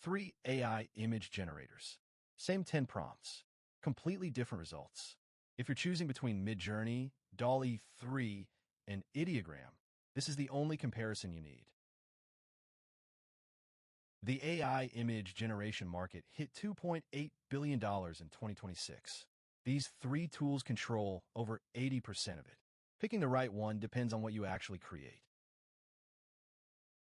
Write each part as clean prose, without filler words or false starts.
3 AI image generators. Same 10 prompts. Completely different results. If you're choosing between Midjourney, DALL-E 3, and Ideogram, this is the only comparison you need. The AI image generation market hit $2.8 billion in 2026. These 3 tools control over 80% of it. Picking the right one depends on what you actually create.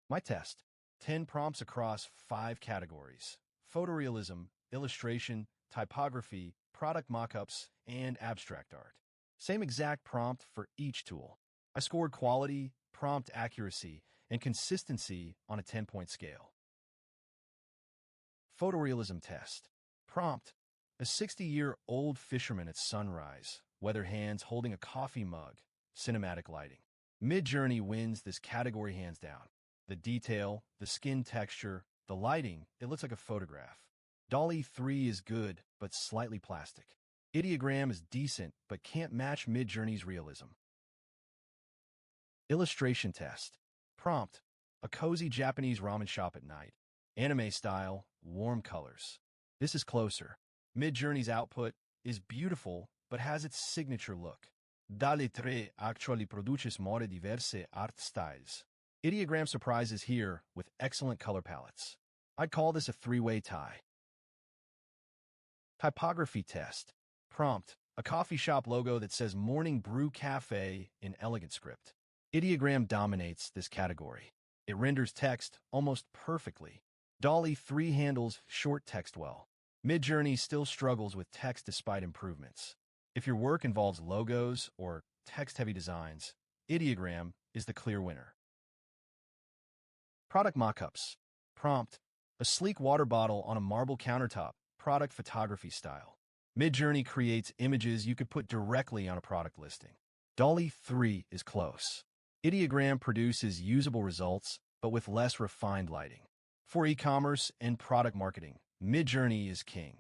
My test: 10 prompts across 5 categories: photorealism, illustration, typography, product mockups, and abstract art. Same exact prompt for each tool. I scored quality, prompt accuracy, and consistency on a 10-point scale. Photorealism test. Prompt: a 60-year-old fisherman at sunrise, weather hands holding a coffee mug, cinematic lighting. Midjourney wins this category hands down. The detail, the skin texture, the lighting, it looks like a photograph. DALL-E 3 is good, but slightly plastic. Ideogram is decent, but can't match Midjourney's realism. Illustration test. Prompt: a cozy Japanese ramen shop at night. Anime style, warm colors. This is closer. Midjourney's output is beautiful, but has its signature look. DALL-E 3 actually produces more diverse art styles. Ideogram surprises here with excellent color palettes. I'd call this a 3-way tie. Typography test. Prompt: a coffee shop logo that says Morning Brew Cafe in elegant script. Ideogram dominates this category. It renders text almost perfectly. DALL-E 3 handles short text well. Midjourney still struggles with text despite improvements. If your work involves logos or text-heavy designs, Ideogram is the clear winner. Product mockups. Prompt: a sleek water bottle on a marble countertop, product photography style. Midjourney creates images you could put directly on a product listing. DALL-E 3 is close. Ideogram produces usable results, but with less refined lighting. For e-commerce and product marketing, Midjourney is king.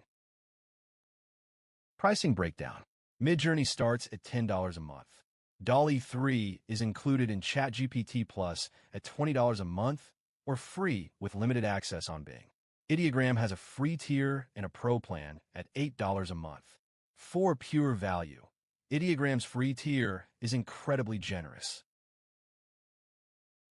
Pricing breakdown. Midjourney starts at $10 a month. DALL-E 3 is included in ChatGPT Plus at $20 a month, or free with limited access on Bing. Ideogram has a free tier and a pro plan at $8 a month. For pure value, Ideogram's free tier is incredibly generous.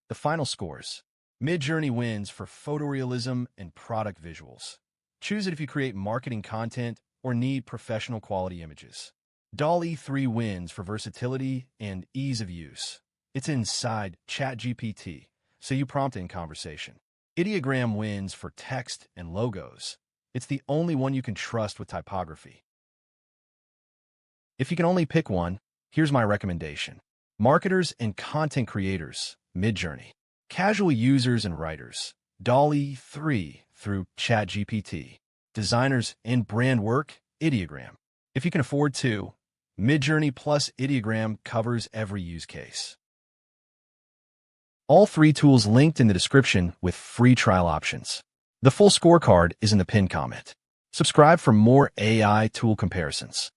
The final scores. Midjourney wins for photorealism and product visuals. Choose it if you create marketing content or need professional quality images. DALL-E 3 wins for versatility and ease of use. It's inside ChatGPT, so you prompt it in conversation. Ideogram wins for text and logos. It's the only one you can trust with typography. If you can only pick one, here's my recommendation. Marketers and content creators, Midjourney. Casual users and writers, DALL-E 3 through ChatGPT. Designers and brand work, Ideogram. If you can afford to, Midjourney plus Ideogram covers every use case. All 3 tools linked in the description with free trial options. The full scorecard is in the pinned comment. Subscribe for more AI tool comparisons.